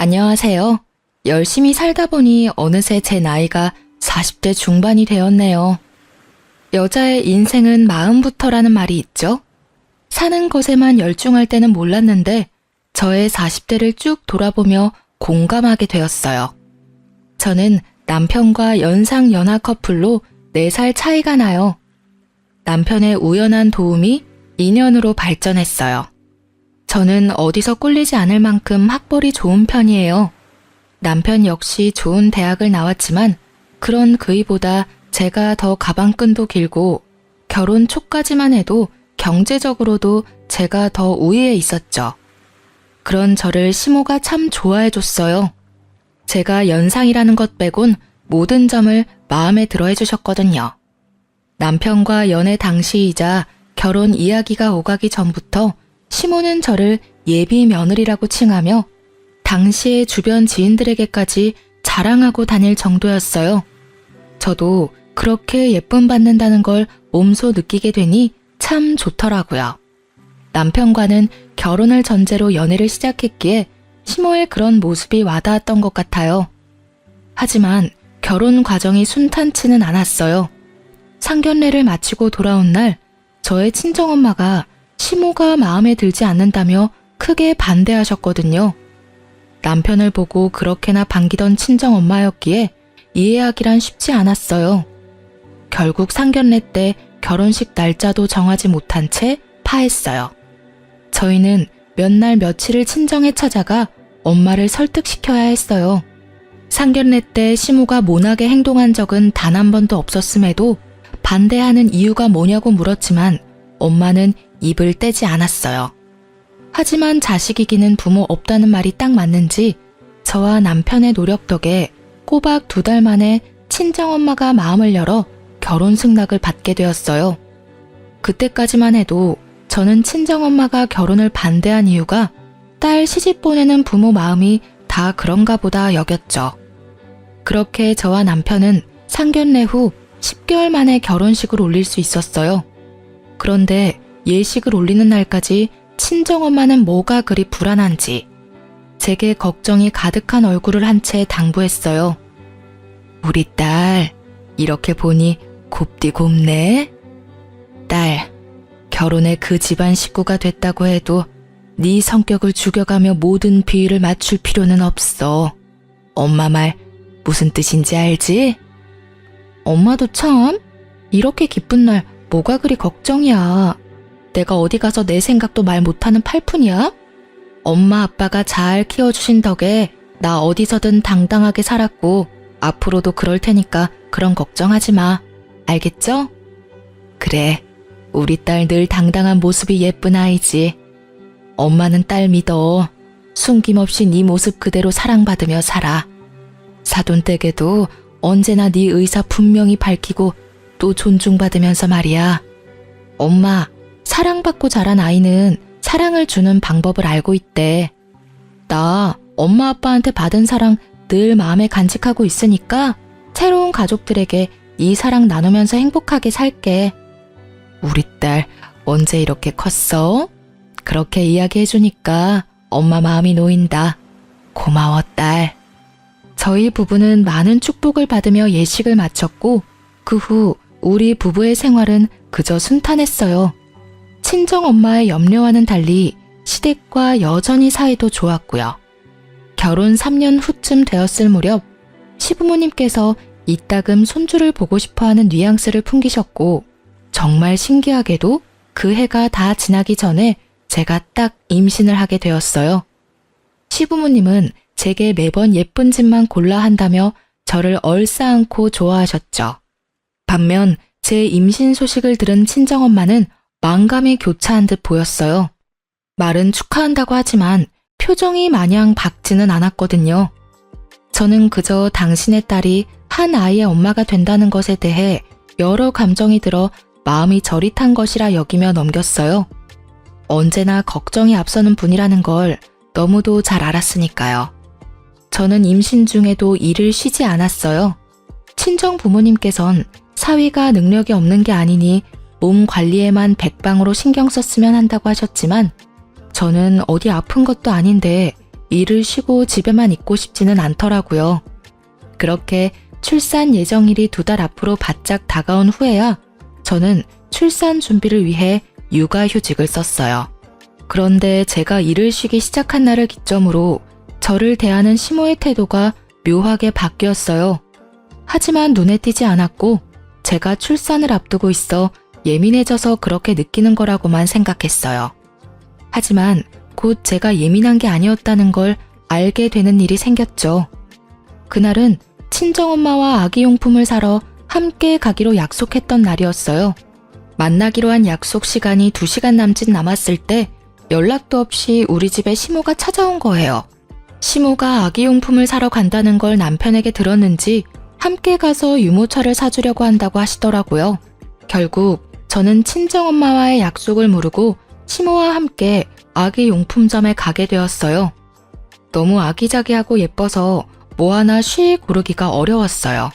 안녕하세요. 열심히 살다 보니 어느새 제 나이가 40대 중반이 되었네요. 여자의 인생은 마음부터라는 말이 있죠? 사는 것에만 열중할 때는 몰랐는데 저의 40대를 쭉 돌아보며 공감하게 되었어요. 저는 남편과 연상 연하 커플로 4살 차이가 나요. 남편의 우연한 도움이 인연으로 발전했어요. 저는 어디서 꿀리지 않을 만큼 학벌이 좋은 편이에요. 남편 역시 좋은 대학을 나왔지만 그런 그이보다 제가 더 가방끈도 길고 결혼 초까지만 해도 경제적으로도 제가 더 우위에 있었죠. 그런 저를 시모가 참 좋아해줬어요. 제가 연상이라는 것 빼곤 모든 점을 마음에 들어 해주셨거든요. 남편과 연애 당시이자 결혼 이야기가 오가기 전부터 시모는 저를 예비 며느리라고 칭하며 당시의 주변 지인들에게까지 자랑하고 다닐 정도였어요. 저도 그렇게 예쁨 받는다는 걸 몸소 느끼게 되니 참 좋더라고요. 남편과는 결혼을 전제로 연애를 시작했기에 시모의 그런 모습이 와닿았던 것 같아요. 하지만 결혼 과정이 순탄치는 않았어요. 상견례를 마치고 돌아온 날 저의 친정엄마가 시모가 마음에 들지 않는다며 크게 반대하셨거든요. 남편을 보고 그렇게나 반기던 친정엄마였기에 이해하기란 쉽지 않았어요. 결국 상견례 때 결혼식 날짜도 정하지 못한 채 파했어요. 저희는 몇 날 며칠을 친정에 찾아가 엄마를 설득시켜야 했어요. 상견례 때 시모가 모나게 행동한 적은 단 한 번도 없었음에도 반대하는 이유가 뭐냐고 물었지만 엄마는 입을 떼지 않았어요. 하지만 자식이기는 부모 없다는 말이 딱 맞는지 저와 남편의 노력 덕에 꼬박 2달 만에 친정엄마가 마음을 열어 결혼 승낙을 받게 되었어요. 그때까지만 해도 저는 친정엄마가 결혼을 반대한 이유가 딸 시집 보내는 부모 마음이 다 그런가 보다 여겼죠. 그렇게 저와 남편은 상견례 후 10개월 만에 결혼식을 올릴 수 있었어요. 그런데 예식을 올리는 날까지 친정엄마는 뭐가 그리 불안한지 제게 걱정이 가득한 얼굴을 한 채 당부했어요. 우리 딸 이렇게 보니 곱디 곱네. 딸 결혼에 그 집안 식구가 됐다고 해도 네 성격을 죽여가며 모든 비위를 맞출 필요는 없어. 엄마 말 무슨 뜻인지 알지? 엄마도 참 이렇게 기쁜 날 뭐가 그리 걱정이야. 내가 어디 가서 내 생각도 말 못하는 팔푼이야? 엄마 아빠가 잘 키워주신 덕에 나 어디서든 당당하게 살았고 앞으로도 그럴 테니까 그런 걱정하지 마. 알겠죠? 그래, 우리 딸 늘 당당한 모습이 예쁜 아이지. 엄마는 딸 믿어. 숨김없이 네 모습 그대로 사랑받으며 살아. 사돈댁에도 언제나 네 의사 분명히 밝히고 또 존중받으면서 말이야. 엄마, 사랑받고 자란 아이는 사랑을 주는 방법을 알고 있대. 나 엄마 아빠한테 받은 사랑 늘 마음에 간직하고 있으니까 새로운 가족들에게 이 사랑 나누면서 행복하게 살게. 우리 딸 언제 이렇게 컸어? 그렇게 이야기해주니까 엄마 마음이 놓인다. 고마워 딸. 저희 부부는 많은 축복을 받으며 예식을 마쳤고 그 후 우리 부부의 생활은 그저 순탄했어요. 친정엄마의 염려와는 달리 시댁과 여전히 사이도 좋았고요. 결혼 3년 후쯤 되었을 무렵 시부모님께서 이따금 손주를 보고 싶어하는 뉘앙스를 풍기셨고 정말 신기하게도 그 해가 다 지나기 전에 제가 딱 임신을 하게 되었어요. 시부모님은 제게 매번 예쁜 집만 골라 한다며 저를 얼싸안고 좋아하셨죠. 반면 제 임신 소식을 들은 친정엄마는 만감이 교차한 듯 보였어요. 말은 축하한다고 하지만 표정이 마냥 밝지는 않았거든요. 저는 그저 당신의 딸이 한 아이의 엄마가 된다는 것에 대해 여러 감정이 들어 마음이 저릿한 것이라 여기며 넘겼어요. 언제나 걱정이 앞서는 분이라는 걸 너무도 잘 알았으니까요. 저는 임신 중에도 일을 쉬지 않았어요. 친정 부모님께선 사위가 능력이 없는 게 아니니 몸 관리에만 백방으로 신경 썼으면 한다고 하셨지만 저는 어디 아픈 것도 아닌데 일을 쉬고 집에만 있고 싶지는 않더라고요. 그렇게 출산 예정일이 2달 앞으로 바짝 다가온 후에야 저는 출산 준비를 위해 육아휴직을 썼어요. 그런데 제가 일을 쉬기 시작한 날을 기점으로 저를 대하는 시모의 태도가 묘하게 바뀌었어요. 하지만 눈에 띄지 않았고 제가 출산을 앞두고 있어 예민해져서 그렇게 느끼는 거라고만 생각했어요. 하지만 곧 제가 예민한 게 아니었다는 걸 알게 되는 일이 생겼죠. 그날은 친정엄마와 아기용품을 사러 함께 가기로 약속했던 날이었어요. 만나기로 한 약속 시간이 2시간 남짓 남았을 때 연락도 없이 우리 집에 시모가 찾아온 거예요. 시모가 아기용품을 사러 간다는 걸 남편에게 들었는지 함께 가서 유모차를 사주려고 한다고 하시더라고요. 결국 저는 친정엄마와의 약속을 무르고 시모와 함께 아기용품점에 가게 되었어요. 너무 아기자기하고 예뻐서 뭐 하나 쉬 고르기가 어려웠어요.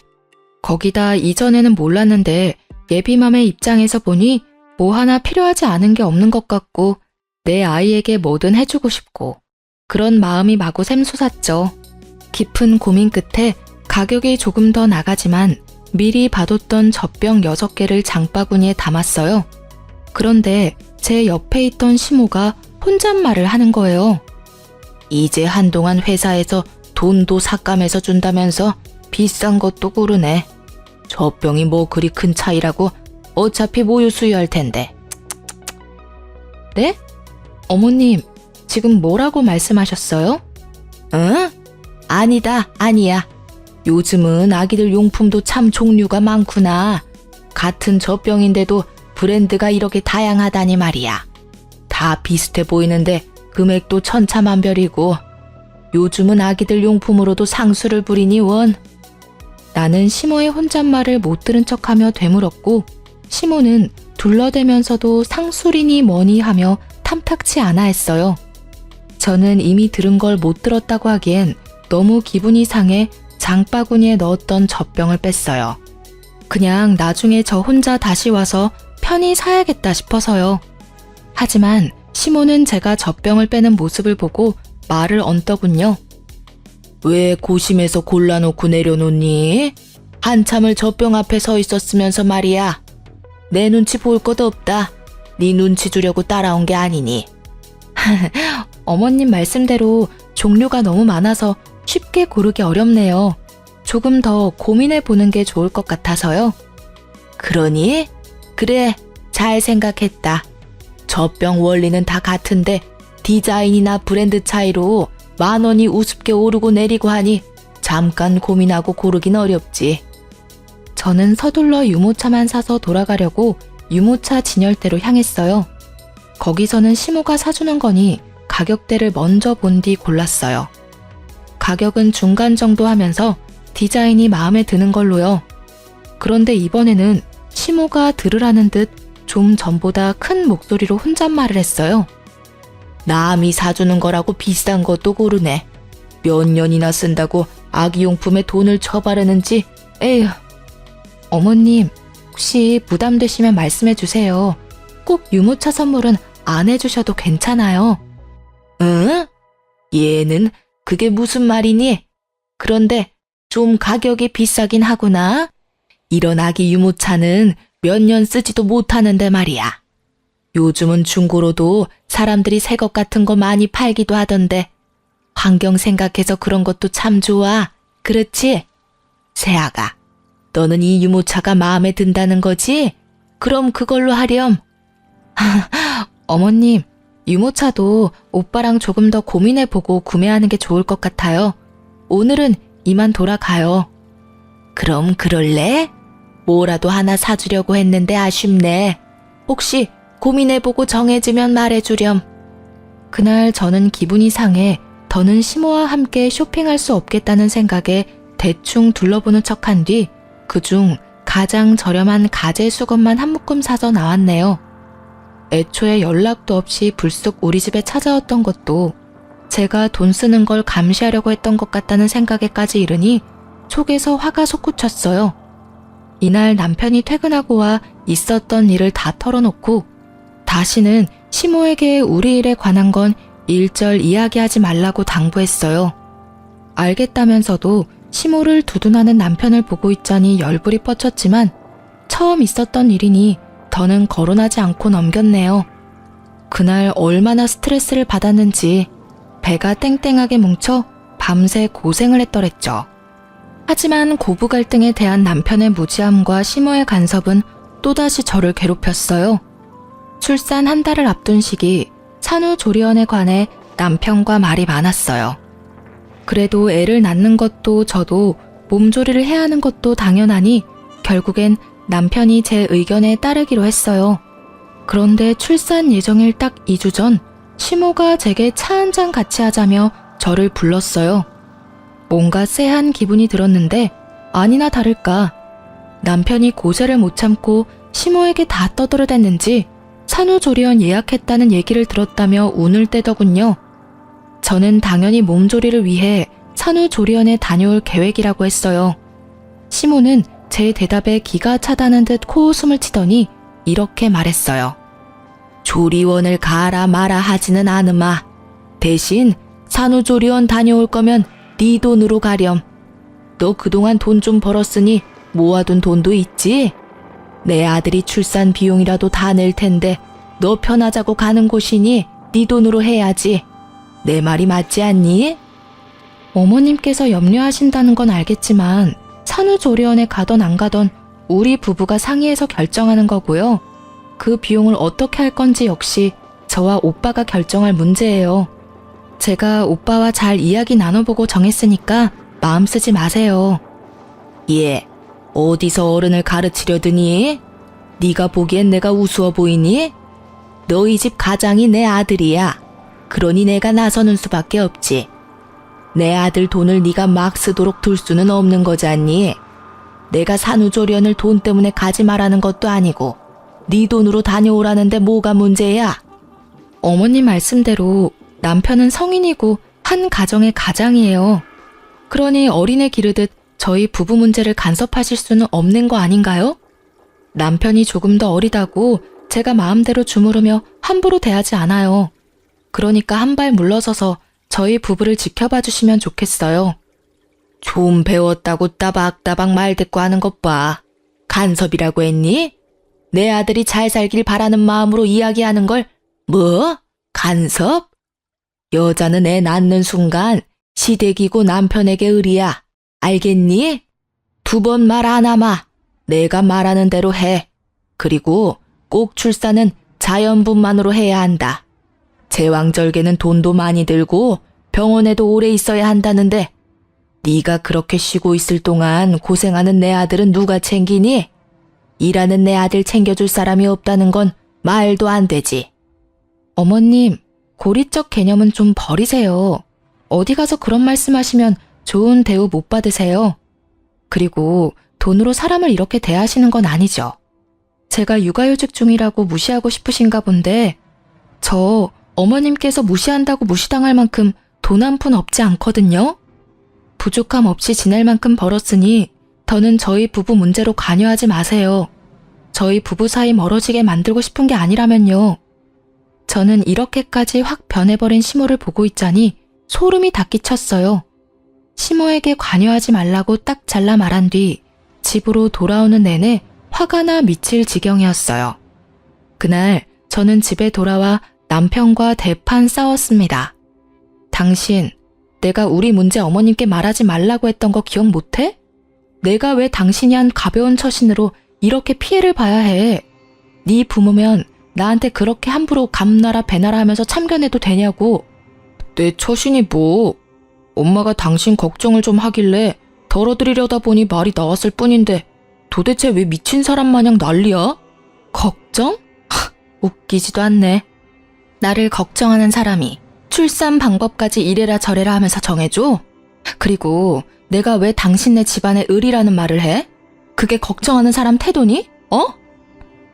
거기다 이전에는 몰랐는데 예비맘의 입장에서 보니 뭐 하나 필요하지 않은 게 없는 것 같고 내 아이에게 뭐든 해주고 싶고 그런 마음이 마구 샘솟았죠. 깊은 고민 끝에 가격이 조금 더 나가지만 미리 봐뒀던 젖병 6개를 장바구니에 담았어요. 그런데 제 옆에 있던 시모가 혼잣말을 하는 거예요. 이제 한동안 회사에서 돈도 삭감해서 준다면서 비싼 것도 고르네. 젖병이 뭐 그리 큰 차이라고 어차피 모유 수유할 텐데. 네? 어머님, 지금 뭐라고 말씀하셨어요? 응? 아니다, 아니야. 요즘은 아기들 용품도 참 종류가 많구나. 같은 젖병인데도 브랜드가 이렇게 다양하다니 말이야. 다 비슷해 보이는데 금액도 천차만별이고 요즘은 아기들 용품으로도 상수를 부리니 원. 나는 시모의 혼잣말을 못 들은 척하며 되물었고 시모는 둘러대면서도 상술이니 뭐니 하며 탐탁치 않아 했어요. 저는 이미 들은 걸 못 들었다고 하기엔 너무 기분이 상해 장바구니에 넣었던 젖병을 뺐어요. 그냥 나중에 저 혼자 다시 와서 편히 사야겠다 싶어서요. 하지만 시모는 제가 젖병을 빼는 모습을 보고 말을 얹더군요. 왜 고심해서 골라놓고 내려놓니? 한참을 젖병 앞에 서 있었으면서 말이야. 내 눈치 볼 것도 없다. 네 눈치 주려고 따라온 게 아니니. 어머님 말씀대로 종류가 너무 많아서 쉽게 고르기 어렵네요. 조금 더 고민해 보는 게 좋을 것 같아서요. 그러니? 그래, 잘 생각했다. 젖병 원리는 다 같은데 디자인이나 브랜드 차이로 10,000원이 우습게 오르고 내리고 하니 잠깐 고민하고 고르긴 어렵지. 저는 서둘러 유모차만 사서 돌아가려고 유모차 진열대로 향했어요. 거기서는 시모가 사주는 거니 가격대를 먼저 본 뒤 골랐어요. 가격은 중간 정도 하면서 디자인이 마음에 드는 걸로요. 그런데 이번에는 시모가 들으라는 듯 좀 전보다 큰 목소리로 혼잣말을 했어요. 남이 사주는 거라고 비싼 것도 고르네. 몇 년이나 쓴다고 아기용품에 돈을 쳐바르는지. 에휴. 어머님, 혹시 부담되시면 말씀해 주세요. 꼭 유모차 선물은 안 해주셔도 괜찮아요. 응? 얘는 그게 무슨 말이니? 그런데 좀 가격이 비싸긴 하구나. 이런 아기 유모차는 몇 년 쓰지도 못하는데 말이야. 요즘은 중고로도 사람들이 새 것 같은 거 많이 팔기도 하던데 환경 생각해서 그런 것도 참 좋아. 그렇지? 세아가, 너는 이 유모차가 마음에 든다는 거지? 그럼 그걸로 하렴. 어머님, 유모차도 오빠랑 조금 더 고민해보고 구매하는 게 좋을 것 같아요. 오늘은 이만 돌아가요. 그럼 그럴래? 뭐라도 하나 사주려고 했는데 아쉽네. 혹시 고민해보고 정해지면 말해주렴. 그날 저는 기분이 상해 더는 시모와 함께 쇼핑할 수 없겠다는 생각에 대충 둘러보는 척한 뒤 그중 가장 저렴한 가재 수건만 한 묶음 사서 나왔네요. 애초에 연락도 없이 불쑥 우리 집에 찾아왔던 것도 제가 돈 쓰는 걸 감시하려고 했던 것 같다는 생각에까지 이르니 속에서 화가 솟구쳤어요. 이날 남편이 퇴근하고 와 있었던 일을 다 털어놓고 다시는 시모에게 우리 일에 관한 건 일절 이야기하지 말라고 당부했어요. 알겠다면서도 시모를 두둔하는 남편을 보고 있자니 열불이 뻗쳤지만 처음 있었던 일이니 더는 거론하지 않고 넘겼네요. 그날 얼마나 스트레스를 받았는지 배가 땡땡하게 뭉쳐 밤새 고생을 했더랬죠. 하지만 고부 갈등에 대한 남편의 무지함과 시모의 간섭은 또다시 저를 괴롭혔어요. 출산 한 달을 앞둔 시기 산후조리원에 관해 남편과 말이 많았어요. 그래도 애를 낳는 것도 저도 몸조리를 해야 하는 것도 당연하니 결국엔 남편이 제 의견에 따르기로 했어요. 그런데 출산 예정일 딱 2주 전 시모가 제게 차 한잔 같이 하자며 저를 불렀어요. 뭔가 쎄한 기분이 들었는데 아니나 다를까 남편이 고세를 못 참고 시모에게 다 떠들어댔는지 산후조리원 예약했다는 얘기를 들었다며 운을 떼더군요. 저는 당연히 몸조리를 위해 산후조리원에 다녀올 계획이라고 했어요. 시모는 제 대답에 기가 차다는 듯 코웃음을 치더니 이렇게 말했어요. 조리원을 가라 마라 하지는 않으마. 대신 산후조리원 다녀올 거면 네 돈으로 가렴. 너 그동안 돈 좀 벌었으니 모아둔 돈도 있지? 내 아들이 출산 비용이라도 다 낼 텐데 너 편하자고 가는 곳이니 네 돈으로 해야지. 내 말이 맞지 않니? 어머님께서 염려하신다는 건 알겠지만 산후조리원에 가던 안 가던 우리 부부가 상의해서 결정하는 거고요. 그 비용을 어떻게 할 건지 역시 저와 오빠가 결정할 문제예요. 제가 오빠와 잘 이야기 나눠보고 정했으니까 마음 쓰지 마세요. 예, 어디서 어른을 가르치려드니? 네가 보기엔 내가 우스워 보이니? 너희 집 가장이 내 아들이야. 그러니 내가 나서는 수밖에 없지. 내 아들 돈을 네가 막 쓰도록 둘 수는 없는 거잖니. 내가 산후조리원을 돈 때문에 가지 말라는 것도 아니고 네 돈으로 다녀오라는데 뭐가 문제야? 어머님 말씀대로 남편은 성인이고 한 가정의 가장이에요. 그러니 어린애 기르듯 저희 부부 문제를 간섭하실 수는 없는 거 아닌가요? 남편이 조금 더 어리다고 제가 마음대로 주무르며 함부로 대하지 않아요. 그러니까 한 발 물러서서 저희 부부를 지켜봐 주시면 좋겠어요. 좀 배웠다고 따박따박 말 대꾸 하는 것 봐. 간섭이라고 했니? 내 아들이 잘 살길 바라는 마음으로 이야기하는 걸 뭐? 간섭? 여자는 애 낳는 순간 시댁이고 남편에게 의리야. 알겠니? 2번 말 안 하마. 내가 말하는 대로 해. 그리고 꼭 출산은 자연분만으로 해야 한다. 제왕절개는 돈도 많이 들고 병원에도 오래 있어야 한다는데 네가 그렇게 쉬고 있을 동안 고생하는 내 아들은 누가 챙기니? 일하는 내 아들 챙겨줄 사람이 없다는 건 말도 안 되지. 어머님, 고리적 개념은 좀 버리세요. 어디 가서 그런 말씀하시면 좋은 대우 못 받으세요. 그리고 돈으로 사람을 이렇게 대하시는 건 아니죠. 제가 육아휴직 중이라고 무시하고 싶으신가 본데 저 어머님께서 무시한다고 무시당할 만큼 돈 한 푼 없지 않거든요. 부족함 없이 지낼 만큼 벌었으니 더는 저희 부부 문제로 관여하지 마세요. 저희 부부 사이 멀어지게 만들고 싶은 게 아니라면요. 저는 이렇게까지 확 변해버린 시모를 보고 있자니 소름이 다 끼쳤어요. 시모에게 관여하지 말라고 딱 잘라 말한 뒤 집으로 돌아오는 내내 화가 나 미칠 지경이었어요. 그날 저는 집에 돌아와 남편과 대판 싸웠습니다. 당신, 내가 우리 문제 어머님께 말하지 말라고 했던 거 기억 못해? 내가 왜 당신이 한 가벼운 처신으로 이렇게 피해를 봐야 해? 네 부모면 나한테 그렇게 함부로 감나라 배나라 하면서 참견해도 되냐고. 내 처신이 뭐? 엄마가 당신 걱정을 좀 하길래 덜어드리려다 보니 말이 나왔을 뿐인데 도대체 왜 미친 사람 마냥 난리야? 걱정? 웃기지도 않네. 나를 걱정하는 사람이 출산 방법까지 이래라 저래라 하면서 정해줘? 그리고 내가 왜 당신네 집안의 을이라는 말을 해? 그게 걱정하는 사람 태도니? 어?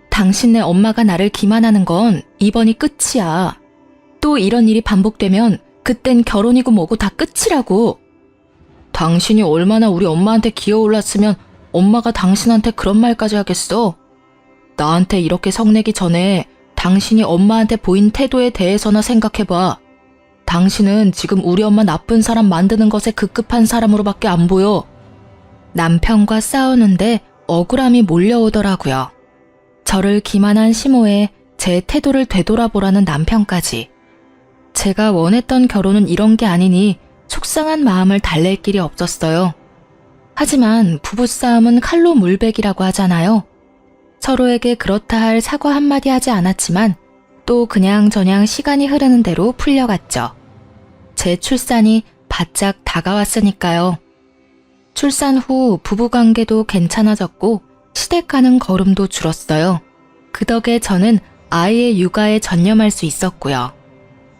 당신네 엄마가 나를 기만하는 건 이번이 끝이야. 또 이런 일이 반복되면 그땐 결혼이고 뭐고 다 끝이라고. 당신이 얼마나 우리 엄마한테 기어올랐으면 엄마가 당신한테 그런 말까지 하겠어? 나한테 이렇게 성내기 전에 당신이 엄마한테 보인 태도에 대해서나 생각해봐. 당신은 지금 우리 엄마 나쁜 사람 만드는 것에 급급한 사람으로밖에 안 보여. 남편과 싸우는데 억울함이 몰려오더라고요. 저를 기만한 시모에 제 태도를 되돌아보라는 남편까지. 제가 원했던 결혼은 이런 게 아니니 속상한 마음을 달랠 길이 없었어요. 하지만 부부싸움은 칼로 물베기라고 하잖아요. 서로에게 그렇다 할 사과 한마디 하지 않았지만 또 그냥저냥 시간이 흐르는 대로 풀려갔죠. 제 출산이 바짝 다가왔으니까요. 출산 후 부부관계도 괜찮아졌고 시댁 가는 걸음도 줄었어요. 그 덕에 저는 아이의 육아에 전념할 수 있었고요.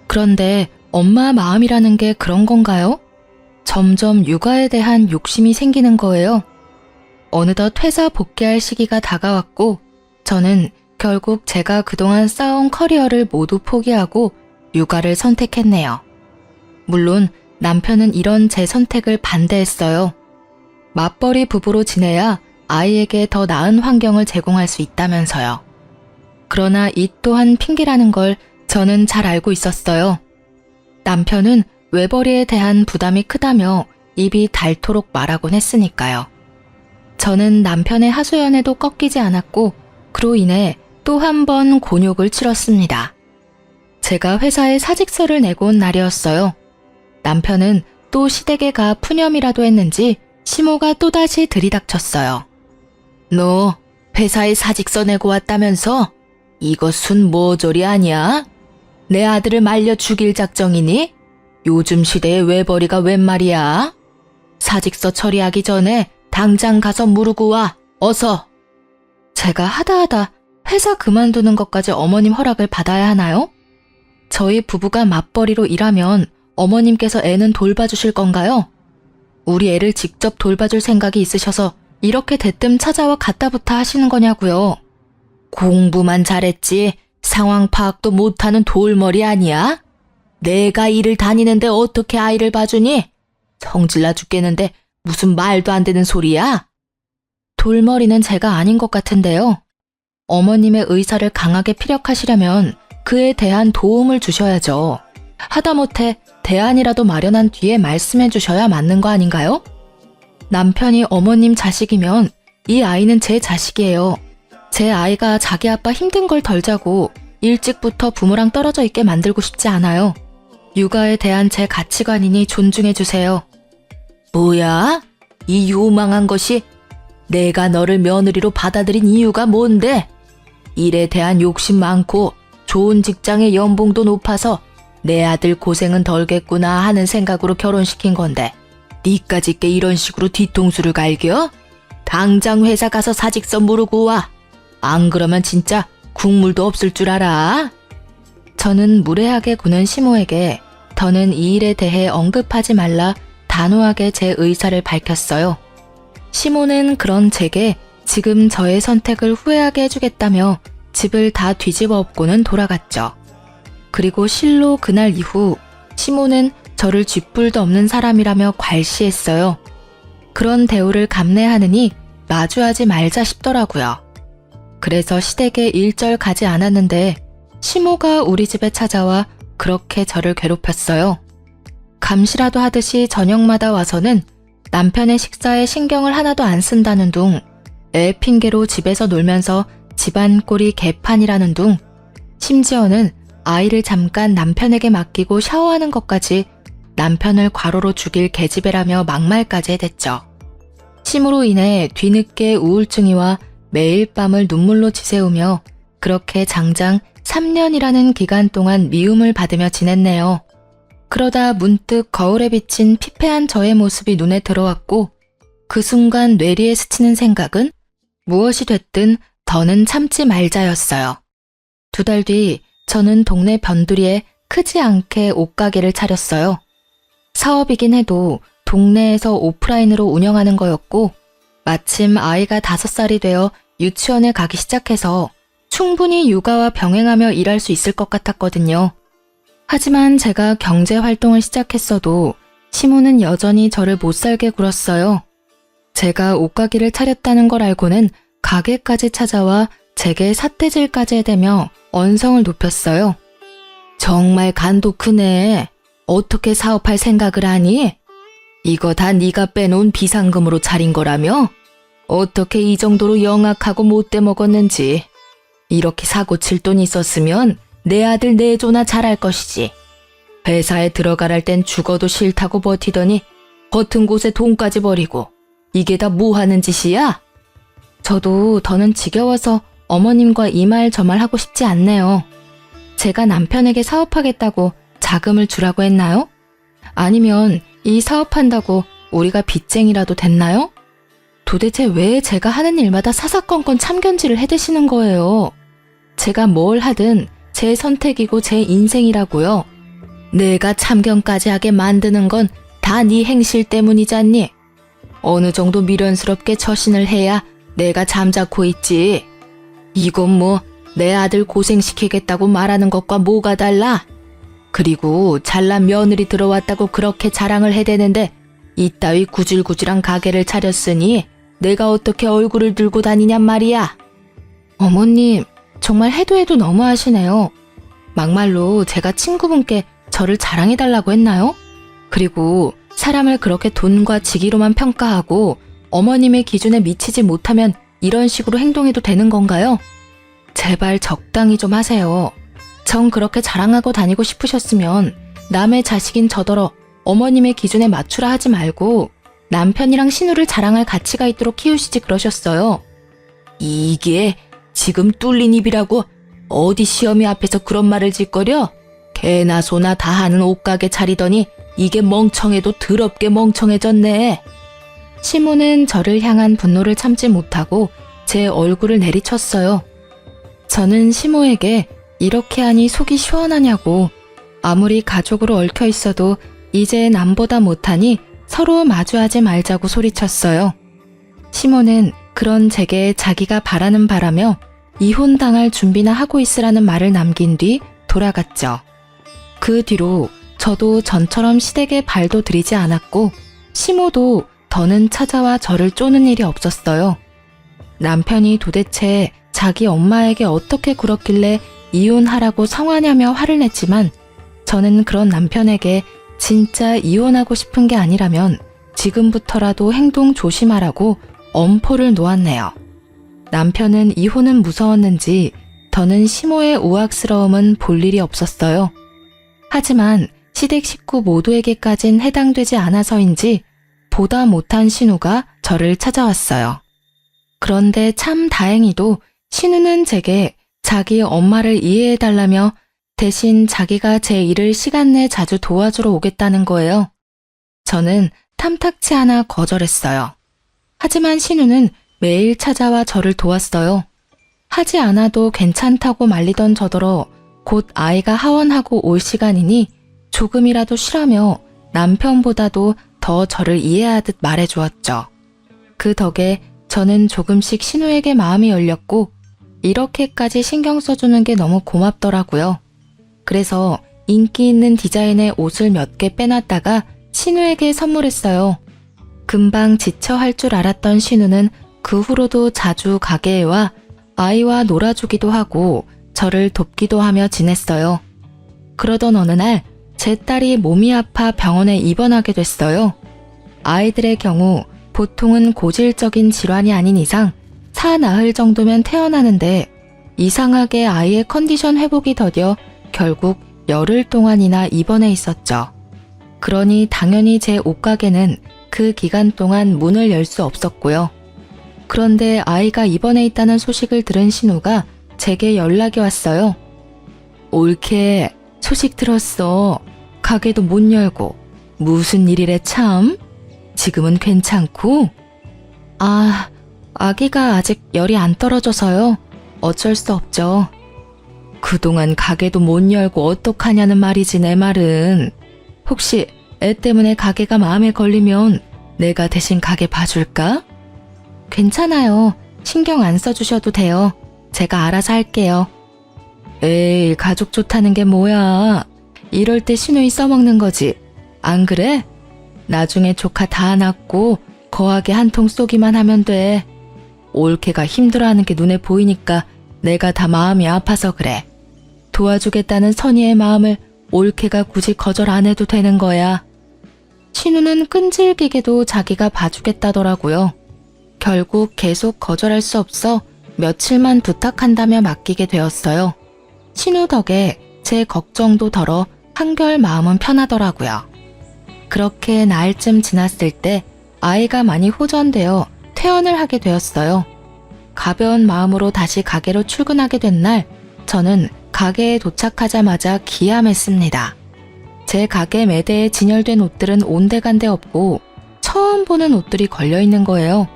그런데 엄마 마음이라는 게 그런 건가요? 점점 육아에 대한 욕심이 생기는 거예요. 어느덧 회사 복귀할 시기가 다가왔고 저는 결국 제가 그동안 쌓아온 커리어를 모두 포기하고 육아를 선택했네요. 물론 남편은 이런 제 선택을 반대했어요. 맞벌이 부부로 지내야 아이에게 더 나은 환경을 제공할 수 있다면서요. 그러나 이 또한 핑계라는 걸 저는 잘 알고 있었어요. 남편은 외벌이에 대한 부담이 크다며 입이 닳도록 말하곤 했으니까요. 저는 남편의 하소연에도 꺾이지 않았고 그로 인해 또 한 번 곤욕을 치렀습니다. 제가 회사에 사직서를 내고 온 날이었어요. 남편은 또 시댁에 가 푸념이라도 했는지 시모가 또다시 들이닥쳤어요. 너 회사에 사직서 내고 왔다면서? 이것은 모조리 아니야? 내 아들을 말려 죽일 작정이니? 요즘 시대에 외벌이가 웬 말이야? 사직서 처리하기 전에 당장 가서 무르고 와, 어서. 제가 하다하다 회사 그만두는 것까지 어머님 허락을 받아야 하나요? 저희 부부가 맞벌이로 일하면 어머님께서 애는 돌봐주실 건가요? 우리 애를 직접 돌봐줄 생각이 있으셔서 이렇게 대뜸 찾아와 갖다부타 하시는 거냐고요. 공부만 잘했지 상황 파악도 못하는 돌머리 아니야? 내가 일을 다니는데 어떻게 아이를 봐주니? 성질나 죽겠는데 무슨 말도 안 되는 소리야? 돌머리는 제가 아닌 것 같은데요. 어머님의 의사를 강하게 피력하시려면 그에 대한 도움을 주셔야죠. 하다못해 대안이라도 마련한 뒤에 말씀해 주셔야 맞는 거 아닌가요? 남편이 어머님 자식이면 이 아이는 제 자식이에요. 제 아이가 자기 아빠 힘든 걸 덜 자고 일찍부터 부모랑 떨어져 있게 만들고 싶지 않아요. 육아에 대한 제 가치관이니 존중해 주세요. 뭐야? 이 요망한 것이 내가 너를 며느리로 받아들인 이유가 뭔데? 일에 대한 욕심 많고 좋은 직장의 연봉도 높아서 내 아들 고생은 덜겠구나 하는 생각으로 결혼시킨 건데 니까짓게 이런 식으로 뒤통수를 갈겨? 당장 회사 가서 사직서 무르고 와. 안 그러면 진짜 국물도 없을 줄 알아. 저는 무례하게 구는 시모에게 더는 이 일에 대해 언급하지 말라 단호하게 제 의사를 밝혔어요. 시모는 그런 제게 지금 저의 선택을 후회하게 해주겠다며 집을 다 뒤집어 엎고는 돌아갔죠. 그리고 실로 그날 이후 시모는 저를 쥐뿔도 없는 사람이라며 괄시했어요. 그런 대우를 감내하느니 마주하지 말자 싶더라고요. 그래서 시댁에 일절 가지 않았는데 시모가 우리 집에 찾아와 그렇게 저를 괴롭혔어요. 감시라도 하듯이 저녁마다 와서는 남편의 식사에 신경을 하나도 안 쓴다는 둥, 애 핑계로 집에서 놀면서 집안 꼴이 개판이라는 둥, 심지어는 아이를 잠깐 남편에게 맡기고 샤워하는 것까지 남편을 과로로 죽일 계집애라며 막말까지 해댔죠. 심으로 인해 뒤늦게 우울증이 와 매일 밤을 눈물로 지새우며 그렇게 장장 3년이라는 기간 동안 미움을 받으며 지냈네요. 그러다 문득 거울에 비친 피폐한 저의 모습이 눈에 들어왔고 그 순간 뇌리에 스치는 생각은 무엇이 됐든 더는 참지 말자였어요. 2달 뒤 저는 동네 변두리에 크지 않게 옷가게를 차렸어요. 사업이긴 해도 동네에서 오프라인으로 운영하는 거였고 마침 아이가 5살이 되어 유치원에 가기 시작해서 충분히 육아와 병행하며 일할 수 있을 것 같았거든요. 하지만 제가 경제 활동을 시작했어도 시모는 여전히 저를 못살게 굴었어요. 제가 옷가게를 차렸다는 걸 알고는 가게까지 찾아와 제게 삿대질까지 해대며 언성을 높였어요. 정말 간도 크네. 어떻게 사업할 생각을 하니? 이거 다 네가 빼놓은 비상금으로 차린 거라며? 어떻게 이 정도로 영악하고 못돼 먹었는지. 이렇게 사고 칠 돈 있었으면 내 아들 내조나 잘할 것이지. 회사에 들어가랄 땐 죽어도 싫다고 버티더니 버튼 곳에 돈까지 버리고 이게 다 뭐 하는 짓이야? 저도 더는 지겨워서 어머님과 이 말 저 말 하고 싶지 않네요. 제가 남편에게 사업하겠다고 자금을 주라고 했나요? 아니면 이 사업한다고 우리가 빚쟁이라도 됐나요? 도대체 왜 제가 하는 일마다 사사건건 참견질을 해대시는 거예요? 제가 뭘 하든 제 선택이고 제 인생이라고요. 내가 참견까지 하게 만드는 건 다 네 행실 때문이잖니. 어느 정도 미련스럽게 처신을 해야 내가 잠자코 있지. 이건 뭐 내 아들 고생시키겠다고 말하는 것과 뭐가 달라? 그리고 잘난 며느리 들어왔다고 그렇게 자랑을 해대는데 이따위 구질구질한 가게를 차렸으니 내가 어떻게 얼굴을 들고 다니냔 말이야. 어머님, 정말 해도 해도 너무하시네요. 막말로 제가 친구분께 저를 자랑해달라고 했나요? 그리고 사람을 그렇게 돈과 직위로만 평가하고 어머님의 기준에 미치지 못하면 이런 식으로 행동해도 되는 건가요? 제발 적당히 좀 하세요. 전 그렇게 자랑하고 다니고 싶으셨으면 남의 자식인 저더러 어머님의 기준에 맞추라 하지 말고 남편이랑 신우를 자랑할 가치가 있도록 키우시지 그러셨어요. 이게 지금 뚫린 입이라고 어디 시어미 앞에서 그런 말을 짓거려? 개나 소나 다 하는 옷가게 차리더니 이게 멍청해도 더럽게 멍청해졌네. 시모는 저를 향한 분노를 참지 못하고 제 얼굴을 내리쳤어요. 저는 시모에게 이렇게 하니 속이 시원하냐고, 아무리 가족으로 얽혀 있어도 이제 남보다 못하니 서로 마주하지 말자고 소리쳤어요. 시모는 그런 제게 자기가 바라는 바라며 이혼당할 준비나 하고 있으라는 말을 남긴 뒤 돌아갔죠. 그 뒤로 저도 전처럼 시댁에 발도 들이지 않았고 시모도 더는 찾아와 저를 쪼는 일이 없었어요. 남편이 도대체 자기 엄마에게 어떻게 굴었길래 이혼하라고 성화냐며 화를 냈지만 저는 그런 남편에게 진짜 이혼하고 싶은 게 아니라면 지금부터라도 행동 조심하라고 엄포를 놓았네요. 남편은 이혼은 무서웠는지 더는 시모의 우악스러움은 볼 일이 없었어요. 하지만 시댁 식구 모두에게까진 해당되지 않아서인지 보다 못한 신우가 저를 찾아왔어요. 그런데 참 다행히도 신우는 제게 자기 엄마를 이해해달라며 대신 자기가 제 일을 시간 내 자주 도와주러 오겠다는 거예요. 저는 탐탁치 않아 거절했어요. 하지만 신우는 매일 찾아와 저를 도왔어요. 하지 않아도 괜찮다고 말리던 저더러 곧 아이가 하원하고 올 시간이니 조금이라도 쉬라며 남편보다도 더 저를 이해하듯 말해주었죠. 그 덕에 저는 조금씩 신우에게 마음이 열렸고 이렇게까지 신경 써주는 게 너무 고맙더라고요. 그래서 인기 있는 디자인의 옷을 몇 개 빼놨다가 신우에게 선물했어요. 금방 지쳐 할 줄 알았던 신우는 그 후로도 자주 가게에 와 아이와 놀아주기도 하고 저를 돕기도 하며 지냈어요. 그러던 어느 날 제 딸이 몸이 아파 병원에 입원하게 됐어요. 아이들의 경우 보통은 고질적인 질환이 아닌 이상 사나흘 정도면 퇴원하는데 이상하게 아이의 컨디션 회복이 더뎌 결국 열흘 동안이나 입원해 있었죠. 그러니 당연히 제 옷가게는 그 기간 동안 문을 열 수 없었고요. 그런데 아이가 입원해 있다는 소식을 들은 신우가 제게 연락이 왔어요. 옳게 소식 들었어. 가게도 못 열고 무슨 일이래 참. 지금은 괜찮고? 아, 아기가 아직 열이 안 떨어져서요. 어쩔 수 없죠. 그동안 가게도 못 열고 어떡하냐는 말이지 내 말은. 혹시 애 때문에 가게가 마음에 걸리면 내가 대신 가게 봐줄까? 괜찮아요. 신경 안 써주셔도 돼요. 제가 알아서 할게요. 에이, 가족 좋다는 게 뭐야. 이럴 때 신우이 써먹는 거지. 안 그래? 나중에 조카 다 낳고 거하게 한 통 쏘기만 하면 돼. 올케가 힘들어하는 게 눈에 보이니까 내가 다 마음이 아파서 그래. 도와주겠다는 선의의 마음을 올케가 굳이 거절 안 해도 되는 거야. 신우는 끈질기게도 자기가 봐주겠다더라고요. 결국 계속 거절할 수 없어 며칠만 부탁한다며 맡기게 되었어요. 신우 덕에 제 걱정도 덜어 한결 마음은 편하더라고요. 그렇게 나흘쯤 지났을 때 아이가 많이 호전되어 퇴원을 하게 되었어요. 가벼운 마음으로 다시 가게로 출근하게 된 날, 저는 가게에 도착하자마자 기함했습니다. 제 가게 매대에 진열된 옷들은 온데간데 없고 처음 보는 옷들이 걸려있는 거예요.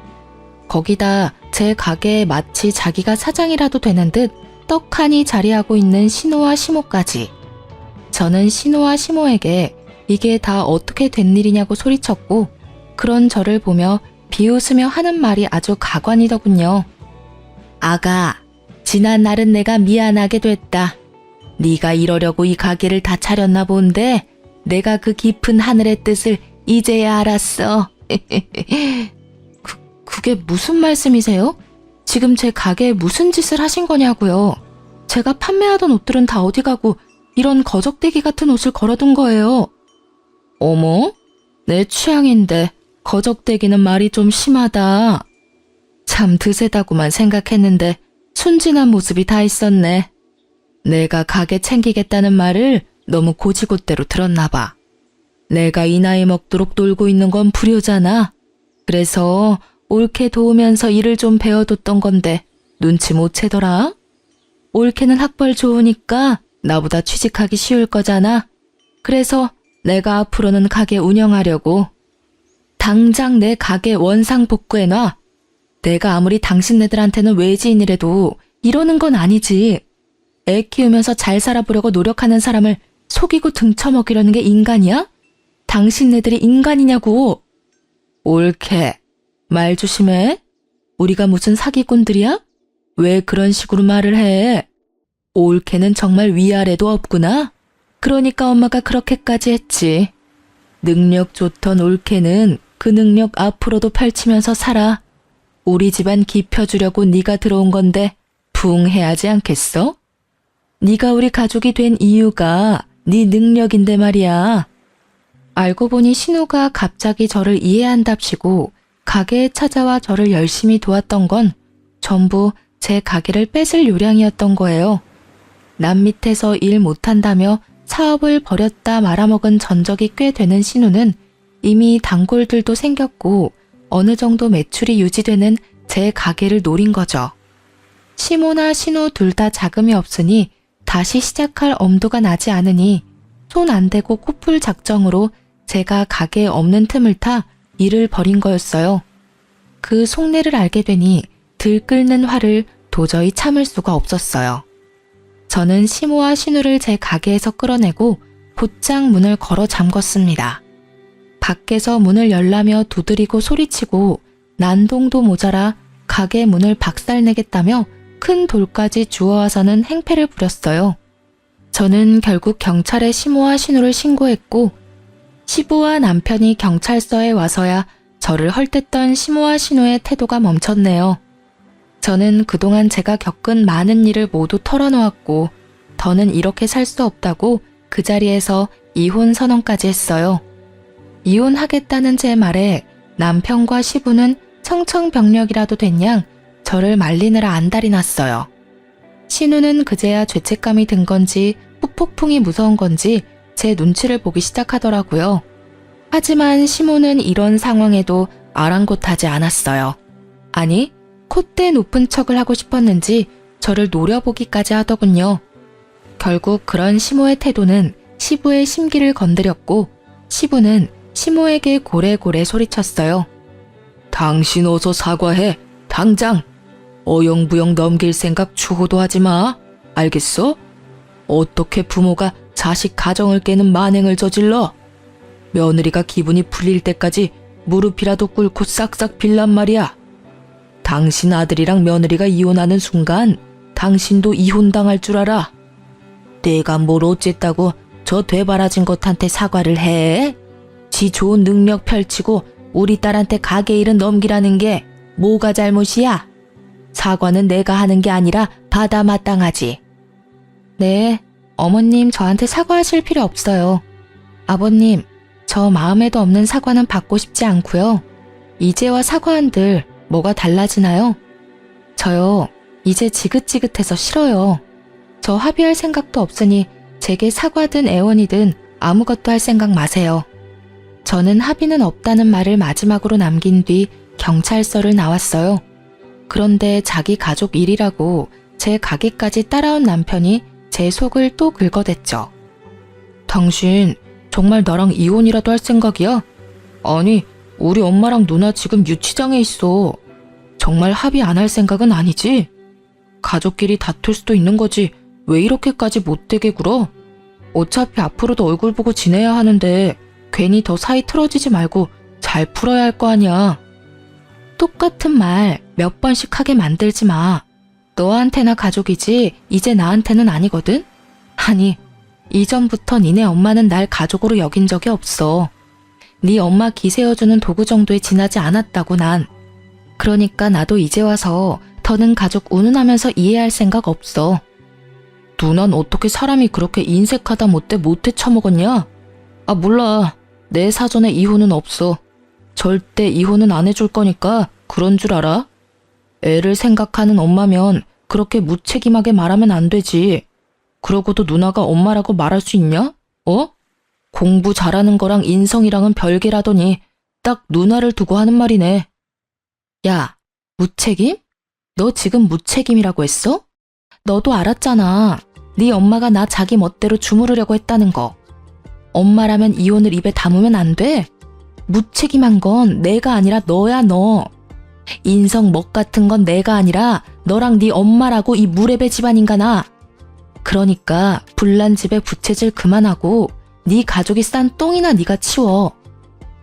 거기다 제 가게에 마치 자기가 사장이라도 되는 듯 떡하니 자리하고 있는 신우와 시모까지. 저는 신우와 시모에게 이게 다 어떻게 된 일이냐고 소리쳤고 그런 저를 보며 비웃으며 하는 말이 아주 가관이더군요. 아가, 지난 날은 내가 미안하게 됐다. 네가 이러려고 이 가게를 다 차렸나 본데 내가 그 깊은 하늘의 뜻을 이제야 알았어. 그게 무슨 말씀이세요? 지금 제 가게에 무슨 짓을 하신 거냐고요. 제가 판매하던 옷들은 다 어디 가고 이런 거적대기 같은 옷을 걸어둔 거예요. 어머? 내 취향인데 거적대기는 말이 좀 심하다. 참 드세다고만 생각했는데 순진한 모습이 다 있었네. 내가 가게 챙기겠다는 말을 너무 고지곳대로 들었나 봐. 내가 이 나이 먹도록 놀고 있는 건 불효잖아. 그래서 올케 도우면서 일을 좀 배워뒀던 건데 눈치 못 채더라. 올케는 학벌 좋으니까 나보다 취직하기 쉬울 거잖아. 그래서 내가 앞으로는 가게 운영하려고. 당장 내 가게 원상 복구해놔. 내가 아무리 당신네들한테는 외지인이라도 이러는 건 아니지. 애 키우면서 잘 살아보려고 노력하는 사람을 속이고 등쳐먹이려는 게 인간이야? 당신네들이 인간이냐고. 올케, 말 조심해. 우리가 무슨 사기꾼들이야? 왜 그런 식으로 말을 해? 올케는 정말 위아래도 없구나. 그러니까 엄마가 그렇게까지 했지. 능력 좋던 올케는 그 능력 앞으로도 펼치면서 살아. 우리 집안 깊혀주려고 네가 들어온 건데 부응해야지 않겠어? 네가 우리 가족이 된 이유가 네 능력인데 말이야. 알고 보니 신우가 갑자기 저를 이해한답시고 가게에 찾아와 저를 열심히 도왔던 건 전부 제 가게를 뺏을 요량이었던 거예요. 남 밑에서 일 못한다며 사업을 버렸다 말아먹은 전적이 꽤 되는 신우는 이미 단골들도 생겼고 어느 정도 매출이 유지되는 제 가게를 노린 거죠. 시모나 신우 둘 다 자금이 없으니 다시 시작할 엄두가 나지 않으니 손 안 대고 코풀 작정으로 제가 가게에 없는 틈을 타 일을 벌인 거였어요. 그 속내를 알게 되니 들끓는 화를 도저히 참을 수가 없었어요. 저는 시모와 신우를 제 가게에서 끌어내고 곧장 문을 걸어 잠궜습니다. 밖에서 문을 열라며 두드리고 소리치고 난동도 모자라 가게 문을 박살내겠다며 큰 돌까지 주워와서는 행패를 부렸어요. 저는 결국 경찰에 시모와 신우를 신고했고 시부와 남편이 경찰서에 와서야 저를 헐뜯던 시모와 신우의 태도가 멈췄네요. 저는 그동안 제가 겪은 많은 일을 모두 털어놓았고 더는 이렇게 살 수 없다고 그 자리에서 이혼 선언까지 했어요. 이혼하겠다는 제 말에 남편과 시부는 청천벽력이라도 된 양 저를 말리느라 안달이 났어요. 신우는 그제야 죄책감이 든 건지 후폭풍이 무서운 건지 제 눈치를 보기 시작하더라고요. 하지만 시모는 이런 상황에도 아랑곳하지 않았어요. 아니, 콧대 높은 척을 하고 싶었는지 저를 노려보기까지 하더군요. 결국 그런 시모의 태도는 시부의 심기를 건드렸고 시부는 시모에게 고래고래 소리쳤어요. 당신 어서 사과해. 당장. 어영부영 넘길 생각 추호도 하지 마. 알겠어? 어떻게 부모가 자식 가정을 깨는 만행을 저질러? 며느리가 기분이 풀릴 때까지 무릎이라도 꿇고 싹싹 빌란 말이야. 당신 아들이랑 며느리가 이혼하는 순간 당신도 이혼당할 줄 알아. 내가 뭘 어쨌다고 저 되바라진 것한테 사과를 해? 지 좋은 능력 펼치고 우리 딸한테 가게 일은 넘기라는 게 뭐가 잘못이야? 사과는 내가 하는 게 아니라 받아 마땅하지. 네, 어머님 저한테 사과하실 필요 없어요. 아버님, 저 마음에도 없는 사과는 받고 싶지 않고요. 이제와 사과한들 뭐가 달라지나요? 저요, 이제 지긋지긋해서 싫어요. 저 합의할 생각도 없으니 제게 사과든 애원이든 아무것도 할 생각 마세요. 저는 합의는 없다는 말을 마지막으로 남긴 뒤 경찰서를 나왔어요. 그런데 자기 가족 일이라고 제 가게까지 따라온 남편이 제 속을 또 긁어댔죠. 당신 정말 나랑 이혼이라도 할 생각이야? 아니, 우리 엄마랑 누나 지금 유치장에 있어. 정말 합의 안 할 생각은 아니지? 가족끼리 다툴 수도 있는 거지. 왜 이렇게까지 못되게 굴어? 어차피 앞으로도 얼굴 보고 지내야 하는데 괜히 더 사이 틀어지지 말고 잘 풀어야 할 거 아니야. 똑같은 말 몇 번씩 하게 만들지 마. 너한테나 가족이지 이제 나한테는 아니거든? 아니, 이전부터 니네 엄마는 날 가족으로 여긴 적이 없어. 네 엄마 기세어주는 도구 정도에 지나지 않았다고 난. 그러니까 나도 이제 와서 더는 가족 운운하면서 이해할 생각 없어. 누난 어떻게 사람이 그렇게 인색하다 못돼 못해 처먹었냐? 아, 몰라. 내 사전에 이혼은 없어. 절대 이혼은 안 해줄 거니까 그런 줄 알아? 애를 생각하는 엄마면 그렇게 무책임하게 말하면 안 되지. 그러고도 누나가 엄마라고 말할 수 있냐? 어? 공부 잘하는 거랑 인성이랑은 별개라더니 딱 누나를 두고 하는 말이네. 야, 무책임? 너 지금 무책임이라고 했어? 너도 알았잖아. 네 엄마가 나 자기 멋대로 주무르려고 했다는 거. 엄마라면 이혼을 입에 담으면 안 돼? 무책임한 건 내가 아니라 너야, 너. 인성 먹 같은 건 내가 아니라 너랑 네 엄마라고, 이 무례배 집안인가나. 그러니까 불난 집에 부채질 그만하고 네 가족이 싼 똥이나 네가 치워.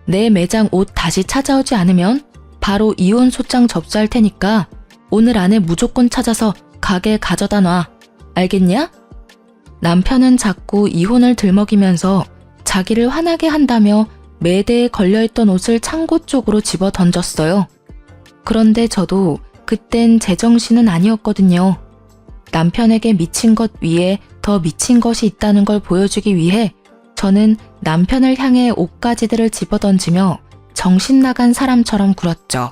내 매장 옷 다시 찾아오지 않으면 바로 이혼 소장 접수할 테니까 오늘 안에 무조건 찾아서 가게에 가져다 놔. 알겠냐? 남편은 자꾸 이혼을 들먹이면서 자기를 화나게 한다며 매대에 걸려있던 옷을 창고 쪽으로 집어 던졌어요. 그런데 저도 그땐 제정신은 아니었거든요. 남편에게 미친 것 위에 더 미친 것이 있다는 걸 보여주기 위해 저는 남편을 향해 옷가지들을 집어던지며 정신 나간 사람처럼 굴었죠.